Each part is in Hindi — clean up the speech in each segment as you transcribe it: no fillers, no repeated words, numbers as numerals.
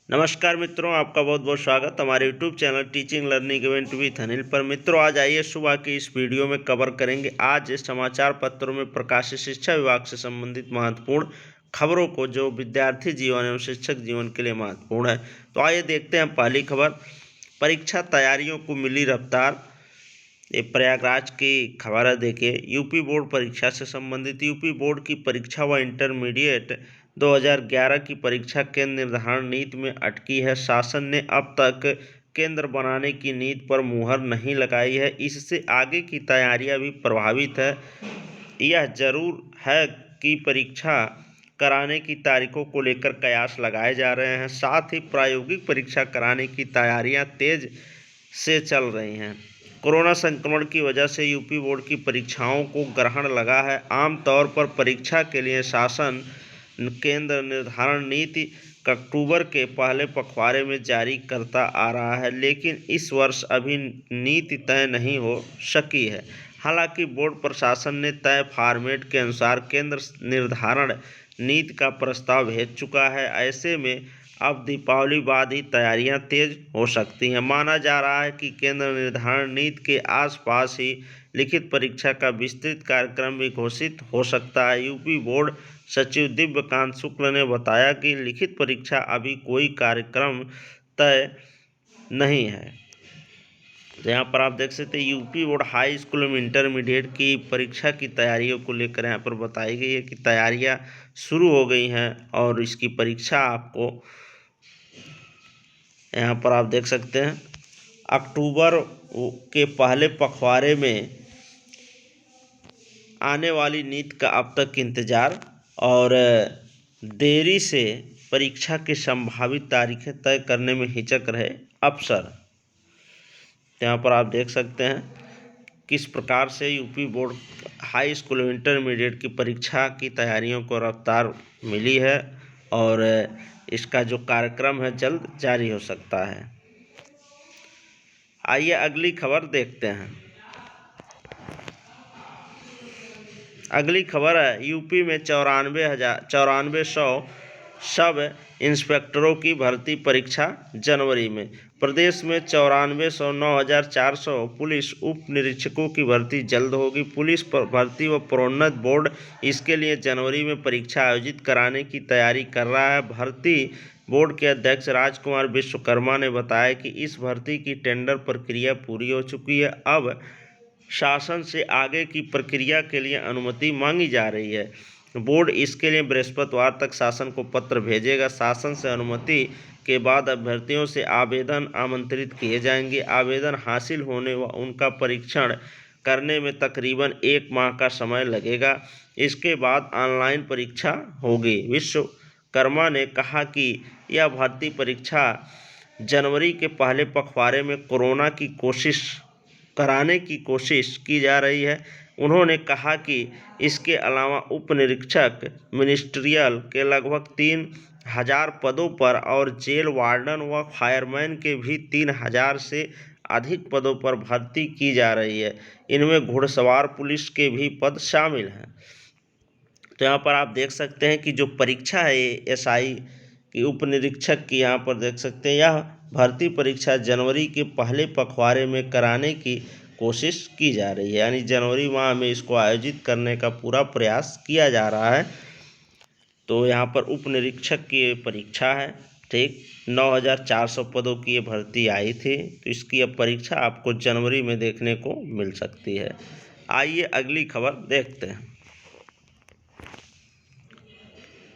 नमस्कार मित्रों, आपका बहुत बहुत स्वागत हमारे YouTube channel teaching learning event with Anil पर। मित्रों, आज आइए सुबह की इस वीडियो में कवर करेंगे आज समाचार पत्रों में प्रकाशित शिक्षा विभाग से संबंधित महत्वपूर्ण खबरों को, जो विद्यार्थी जीवन एवं शिक्षक जीवन के लिए महत्वपूर्ण है। तो आइए देखते हैं पहली खबर। परीक्षा तैयारियों को मिली रफ्तार। ये प्रयागराज की खबर है। देखिए, यूपी बोर्ड परीक्षा से संबंधित यूपी बोर्ड की परीक्षा व इंटरमीडिएट 2011 की परीक्षा केंद्र निर्धारण नीति में अटकी है। शासन ने अब तक केंद्र बनाने की नीति पर मुहर नहीं लगाई है। इससे आगे की तैयारियां भी प्रभावित है। यह जरूर है कि परीक्षा कराने की तारीखों को लेकर कयास लगाए जा रहे हैं। साथ ही प्रायोगिक परीक्षा कराने की तैयारियां तेज से चल रही हैं। कोरोना संक्रमण की वजह से यूपी बोर्ड की परीक्षाओं को ग्रहण लगा है। आमतौर पर परीक्षा के लिए शासन केंद्र निर्धारण नीति अक्टूबर के पहले पखवाड़े में जारी करता आ रहा है, लेकिन इस वर्ष अभी नीति तय नहीं हो सकी है। हालांकि बोर्ड प्रशासन ने तय फॉर्मेट के अनुसार केंद्र निर्धारण नीति का प्रस्ताव भेज चुका है। ऐसे में अब दीपावली बाद ही तैयारियां तेज हो सकती हैं। माना जा रहा है कि केंद्र निर्धारण नीति के आसपास ही लिखित परीक्षा का विस्तृत कार्यक्रम भी घोषित हो सकता है। यूपी बोर्ड सचिव दिव्यकांत शुक्ल ने बताया कि लिखित परीक्षा अभी कोई कार्यक्रम तय नहीं है। तो यहाँ पर आप देख सकते हैं यूपी बोर्ड हाई स्कूल एवं इंटरमीडिएट की परीक्षा की तैयारियों को लेकर यहाँ पर बताई गई है कि तैयारियां शुरू हो गई हैं और इसकी परीक्षा आपको यहाँ पर आप देख सकते हैं अक्टूबर के पहले पखवाड़े में आने वाली नीति का अब तक इंतजार और देरी से परीक्षा की संभावित तारीखें तय करने में हिचक रहे अफसर। यहाँ पर आप देख सकते हैं किस प्रकार से यूपी बोर्ड हाई स्कूल और इंटरमीडिएट की परीक्षा की तैयारियों को रफ्तार मिली है और इसका जो कार्यक्रम है जल्द जारी हो सकता है। आइए अगली खबर देखते हैं। अगली खबर है यूपी में 94,900 सब इंस्पेक्टरों की भर्ती परीक्षा जनवरी में। प्रदेश में 94,900 पुलिस उप निरीक्षकों की भर्ती जल्द होगी। पुलिस भर्ती व प्रोन्नत बोर्ड इसके लिए जनवरी में परीक्षा आयोजित कराने की तैयारी कर रहा है। भर्ती बोर्ड के अध्यक्ष राजकुमार विश्वकर्मा ने बताया कि इस भर्ती की टेंडर प्रक्रिया पूरी हो चुकी है। अब शासन से आगे की प्रक्रिया के लिए अनुमति मांगी जा रही है। बोर्ड इसके लिए बृहस्पतिवार तक शासन को पत्र भेजेगा। शासन से अनुमति के बाद अभ्यर्थियों से आवेदन आमंत्रित किए जाएंगे। आवेदन हासिल होने व उनका परीक्षण करने में तकरीबन 1 माह का समय लगेगा। इसके बाद ऑनलाइन परीक्षा होगी। विश्वकर्मा ने कहा कि यह भर्ती परीक्षा जनवरी के पहले पखवाड़े में कोरोना की कोशिश कराने की कोशिश की जा रही है। उन्होंने कहा कि इसके अलावा उप निरीक्षक मिनिस्ट्रियल के लगभग 3,000 पदों पर और जेल वार्डन व फायरमैन के भी 3,000 से अधिक पदों पर भर्ती की जा रही है। इनमें घुड़सवार पुलिस के भी पद शामिल हैं। तो यहाँ पर आप देख सकते हैं कि जो परीक्षा है एसआई की उप निरीक्षक की, यहाँ पर देख सकते हैं यह भर्ती परीक्षा जनवरी के पहले पखवाड़े में कराने की कोशिश की जा रही है। यानी जनवरी माह में इसको आयोजित करने का पूरा प्रयास किया जा रहा है। तो यहाँ पर उप निरीक्षक की परीक्षा है, ठीक 9,400 पदों की ये भर्ती आई थी। तो इसकी अब परीक्षा आपको जनवरी में देखने को मिल सकती है। आइए अगली खबर देखते हैं।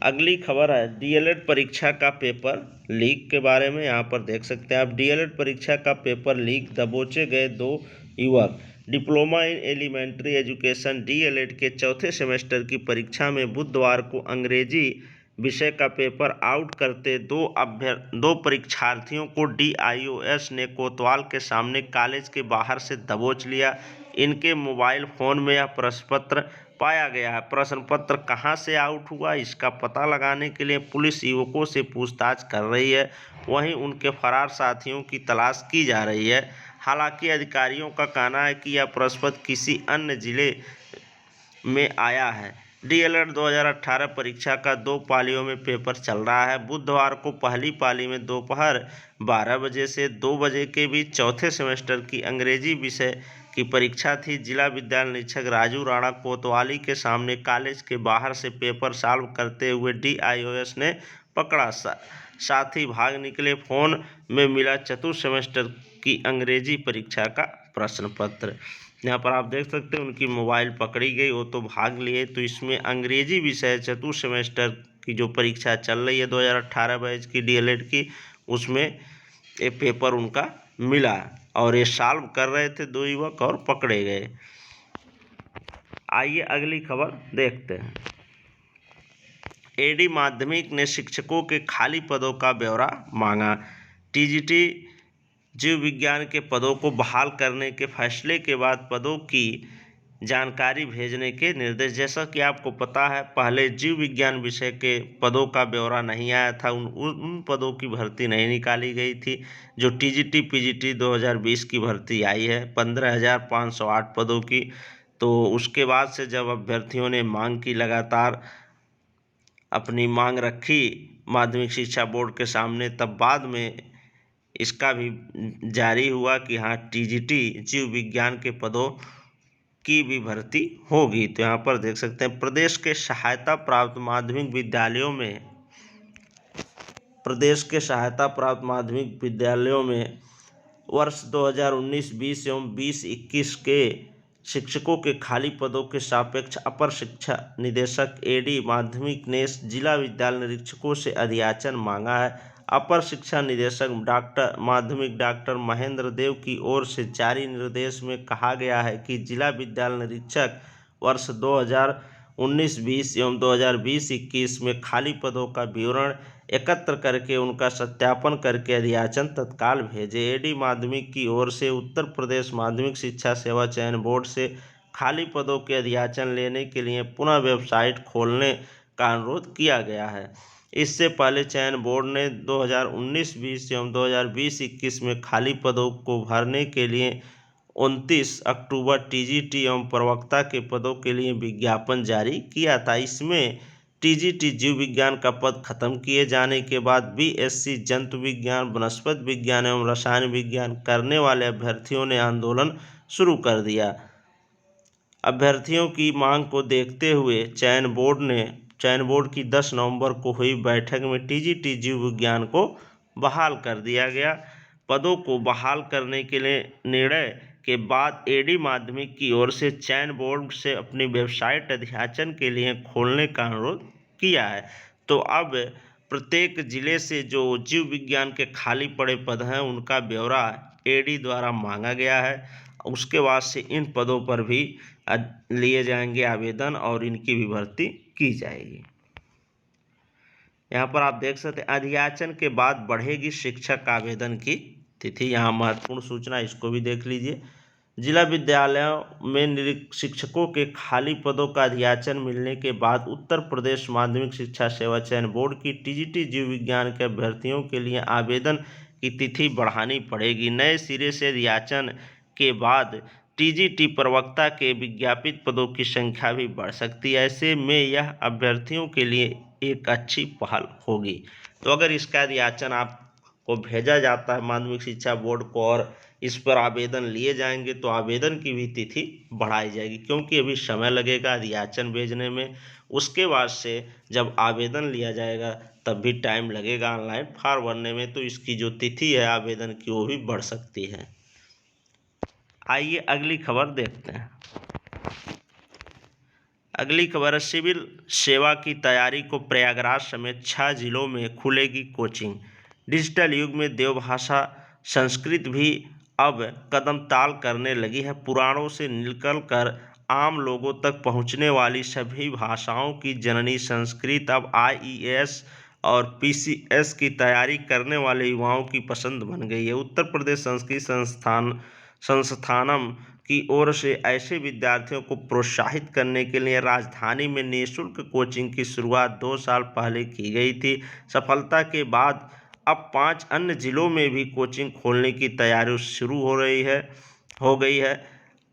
अगली खबर है डीएलएड परीक्षा का पेपर लीक के बारे में। यहाँ पर देख सकते हैं आप, डीएलएड परीक्षा का पेपर लीक, दबोचे गए 2 युवक। Diploma in elementary education DElEd के चौथे सेमेस्टर की परीक्षा में बुधवार को अंग्रेजी विषय का पेपर आउट करते दो परीक्षार्थियों को डीआईओएस ने कोतवाल के सामने कॉलेज के बाहर से दबोच लिया। इनके मोबाइल फ़ोन में यह प्रश्न पत्र पाया गया है। प्रश्न पत्र कहां से आउट हुआ, इसका पता लगाने के लिए पुलिस युवकों से पूछताछ कर रही है। वहीं उनके फरार साथियों की तलाश की जा रही है। हालांकि अधिकारियों का कहना है कि यह प्रश्न पत्र किसी अन्य जिले में आया है। डीएलएड 2018 परीक्षा का 2 पालियों में पेपर चल रहा है। बुधवार को पहली पाली में दोपहर 12 बजे से 2 बजे के बीच चौथे सेमेस्टर की अंग्रेजी विषय की परीक्षा थी। जिला विद्यालय निरीक्षक राजू राणा कोतवाली के सामने कॉलेज के बाहर से पेपर सॉल्व करते हुए डीआईओएस ने पकड़ा। साथ ही भाग निकले फोन में मिला चतुर्थ सेमेस्टर की अंग्रेजी परीक्षा का प्रश्न पत्र। यहाँ पर आप देख सकते हैं उनकी मोबाइल पकड़ी गई, वो तो भाग लिए। तो इसमें अंग्रेजी विषय चतुर्थ सेमेस्टर की जो परीक्षा चल रही है 2018 बैच की डीएलएड की, उसमें ये पेपर उनका मिला और ये सॉल्व कर रहे थे 2 युवक और पकड़े गए। आइए अगली खबर देखते हैं। एडी माध्यमिक ने शिक्षकों के खाली पदों का ब्यौरा मांगा। टीजीटी जीव विज्ञान के पदों को बहाल करने के फैसले के बाद पदों की जानकारी भेजने के निर्देश। जैसा कि आपको पता है, पहले जीव विज्ञान विषय के पदों का ब्यौरा नहीं आया था, उन पदों की भर्ती नहीं निकाली गई थी। जो टीजीटी पीजीटी 2020 की भर्ती आई है 15,508 पदों की, तो उसके बाद से जब अभ्यर्थियों ने मांग की, लगातार अपनी मांग रखी माध्यमिक शिक्षा बोर्ड के सामने, तब बाद में इसका भी जारी हुआ कि हाँ टीजीटी जीव विज्ञान के पदों की भी भर्ती होगी। तो यहाँ पर देख सकते हैं प्रदेश के सहायता प्राप्त माध्यमिक विद्यालयों में वर्ष 2019-20 एवं 2021 के शिक्षकों के खाली पदों के सापेक्ष अपर शिक्षा निदेशक एडी माध्यमिक ने जिला विद्यालय निरीक्षकों से अध्याचन मांगा है। अपर शिक्षा निदेशक माध्यमिक डॉक्टर महेंद्र देव की ओर से जारी निर्देश में कहा गया है कि जिला विद्यालय निरीक्षक वर्ष 2019-20 एवं 2020-21 में खाली पदों का विवरण एकत्र करके उनका सत्यापन करके अध्याचन तत्काल भेजे। एडी माध्यमिक की ओर से उत्तर प्रदेश माध्यमिक शिक्षा सेवा चयन बोर्ड से खाली पदों के अध्याचन लेने के लिए पुनः वेबसाइट खोलने का अनुरोध किया गया है। इससे पहले चयन बोर्ड ने 2019-20 एवं 2020-21 में खाली पदों को भरने के लिए 29 अक्टूबर टीजीटी एवं प्रवक्ता के पदों के लिए विज्ञापन जारी किया था। इसमें टीजीटी जीव विज्ञान का पद खत्म किए जाने के बाद बीएससी जंतु विज्ञान, वनस्पति विज्ञान एवं रसायन विज्ञान करने वाले अभ्यर्थियों ने आंदोलन शुरू कर दिया। अभ्यर्थियों की मांग को देखते हुए चयन बोर्ड की 10 नवंबर को हुई बैठक में टीजीटी जीव विज्ञान को बहाल कर दिया गया। पदों को बहाल करने के लिए निर्णय के बाद एडी माध्यमिक की ओर से चयन बोर्ड से अपनी वेबसाइट अध्याचन के लिए खोलने का अनुरोध किया है। तो अब प्रत्येक जिले से जो जीव विज्ञान के खाली पड़े पद हैं उनका ब्यौरा एडी द्वारा मांगा गया है। उसके बाद से इन पदों पर भी लिए जाएंगे आवेदन और इनकी भी भर्ती की जाएगी। यहाँ पर आप देख सकते हैं अध्याचन के बाद बढ़ेगी शिक्षक आवेदन की तिथि। यहाँ महत्वपूर्ण सूचना, इसको भी देख लीजिए। जिला विद्यालयों में शिक्षकों के खाली पदों का अध्याचन मिलने के बाद उत्तर प्रदेश माध्यमिक शिक्षा सेवा चयन बोर्ड की टीजीटी जीव विज्ञान के अभ्यर्थियों के लिए आवेदन की तिथि बढ़ानी पड़ेगी। नए सिरे से अध्याचन के बाद टीजीटी प्रवक्ता के विज्ञापित पदों की संख्या भी बढ़ सकती है। ऐसे में यह अभ्यर्थियों के लिए एक अच्छी पहल होगी। तो अगर इसका अध्याचन आपको भेजा जाता है माध्यमिक शिक्षा बोर्ड को और इस पर आवेदन लिए जाएंगे तो आवेदन की भी तिथि बढ़ाई जाएगी, क्योंकि अभी समय लगेगा अध्याचन भेजने में। उसके बाद से जब आवेदन लिया जाएगा तब भी टाइम लगेगा ऑनलाइन फॉर्म भरने में, तो इसकी जो तिथि है आवेदन की वो भी बढ़ सकती है। आइए अगली खबर देखते हैं। अगली खबर है सिविल सेवा की तैयारी को प्रयागराज समेत 6 जिलों में खुलेगी कोचिंग। डिजिटल युग में देवभाषा संस्कृत भी अब कदम ताल करने लगी है। पुराणों से निकलकर आम लोगों तक पहुंचने वाली सभी भाषाओं की जननी संस्कृत अब आईईएस और पीसीएस की तैयारी करने वाले युवाओं की पसंद बन गई है। उत्तर प्रदेश संस्कृत संस्थानम की ओर से ऐसे विद्यार्थियों को प्रोत्साहित करने के लिए राजधानी में निःशुल्क कोचिंग की शुरुआत 2 साल पहले की गई थी। सफलता के बाद अब 5 अन्य जिलों में भी कोचिंग खोलने की तैयारी शुरू हो गई है।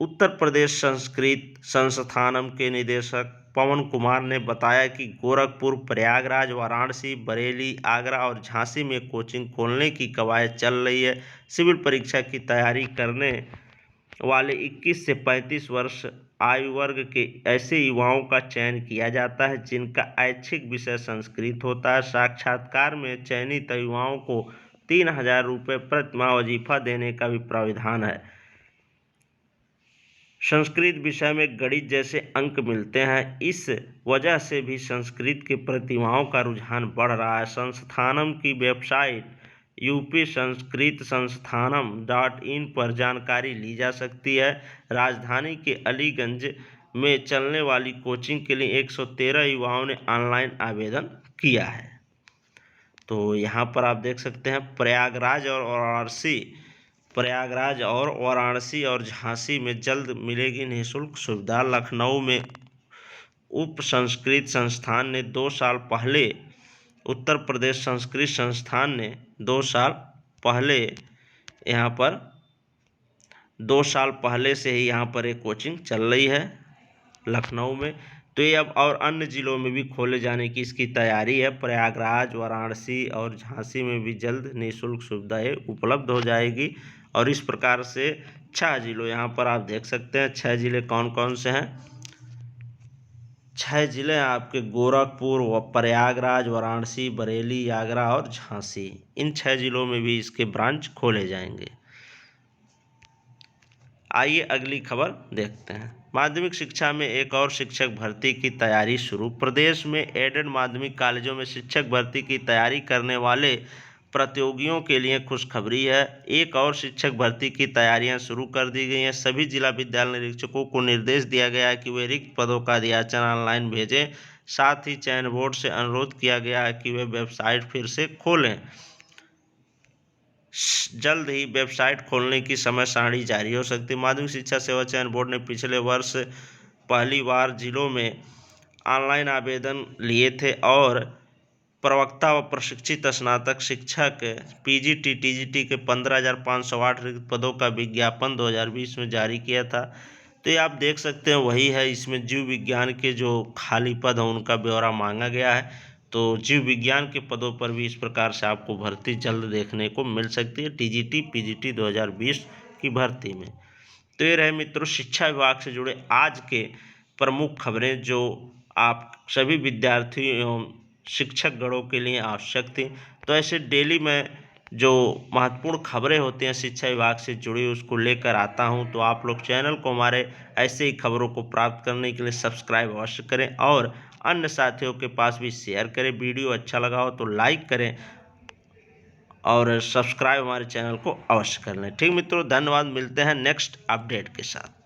उत्तर प्रदेश संस्कृत संस्थानम के निदेशक पवन कुमार ने बताया कि गोरखपुर, प्रयागराज, वाराणसी, बरेली, आगरा और झांसी में कोचिंग खोलने की कवायद चल रही है। सिविल परीक्षा की तैयारी करने वाले 21 से 35 वर्ष आयु वर्ग के ऐसे युवाओं का चयन किया जाता है जिनका ऐच्छिक विषय संस्कृत होता है। साक्षात्कार में चयनित युवाओं को 3,000 रुपये प्रतिमाह वजीफा देने का भी प्राविधान है। संस्कृत विषय में गणित जैसे अंक मिलते हैं, इस वजह से भी संस्कृत के प्रतिभाओं का रुझान बढ़ रहा है। संस्थानम की website UP Sanskrit Sansthanam .in पर जानकारी ली जा सकती है। राजधानी के अलीगंज में चलने वाली कोचिंग के लिए 113 युवाओं ने ऑनलाइन आवेदन किया है। तो यहाँ पर आप देख सकते हैं प्रयागराज और वाराणसी और झांसी में जल्द मिलेगी निःशुल्क सुविधा। लखनऊ में उप संस्कृत संस्थान ने 2 साल पहले, उत्तर प्रदेश संस्कृत संस्थान ने 2 साल पहले यहाँ पर 2 साल पहले से ही यहाँ पर एक कोचिंग चल रही है लखनऊ में। तो ये अब और अन्य जिलों में भी खोले जाने की इसकी तैयारी है। प्रयागराज, वाराणसी और झांसी में भी जल्द निःशुल्क सुविधाएं उपलब्ध हो जाएगी। और इस प्रकार से 6 जिलों यहाँ पर आप देख सकते हैं। 6 जिले कौन कौन से हैं? 6 जिले आपके गोरखपुर, प्रयागराज, वाराणसी, बरेली, आगरा और झांसी। इन 6 जिलों में भी इसके ब्रांच खोले जाएंगे। आइए अगली खबर देखते हैं। माध्यमिक शिक्षा में एक और शिक्षक भर्ती की तैयारी शुरू। प्रदेश में एडेड माध्यमिक कॉलेजों में शिक्षक भर्ती की तैयारी करने वाले प्रतियोगियों के लिए खुशखबरी है। एक और शिक्षक भर्ती की तैयारियां शुरू कर दी गई हैं। सभी जिला विद्यालय निरीक्षकों को निर्देश दिया गया है कि वे रिक्त पदों का अधियाचन ऑनलाइन भेजें। साथ ही चयन बोर्ड से अनुरोध किया गया है कि वे वेबसाइट फिर से खोलें। जल्द ही वेबसाइट खोलने की समय सारणी जारी हो सकती है। माध्यमिक शिक्षा सेवा चयन बोर्ड ने पिछले वर्ष पहली बार जिलों में ऑनलाइन आवेदन लिए थे और प्रवक्ता व प्रशिक्षित स्नातक शिक्षक पीजीटी टीजीटी के 15,508 रिक्त पदों का विज्ञापन 2020 में जारी किया था। तो ये आप देख सकते हैं वही है। इसमें जीव विज्ञान के जो खाली पद हैं उनका ब्यौरा मांगा गया है। तो जीव विज्ञान के पदों पर भी इस प्रकार से आपको भर्ती जल्द देखने को मिल सकती है टीजीटी पीजीटी 2020 की भर्ती में। तो ये रहे मित्रों शिक्षा विभाग से जुड़े आज के प्रमुख खबरें जो आप सभी विद्यार्थियों एवं शिक्षक गणों के लिए आवश्यक थी। तो ऐसे डेली में जो महत्वपूर्ण खबरें होती हैं शिक्षा विभाग से जुड़ी उसको लेकर आता हूं। तो आप लोग चैनल को हमारे ऐसे ही खबरों को प्राप्त करने के लिए सब्सक्राइब अवश्य करें और अन्य साथियों के पास भी शेयर करें। वीडियो अच्छा लगा हो तो लाइक करें और सब्सक्राइब हमारे चैनल को अवश्य कर लें। ठीक मित्रों, धन्यवाद। मिलते हैं नेक्स्ट अपडेट के साथ।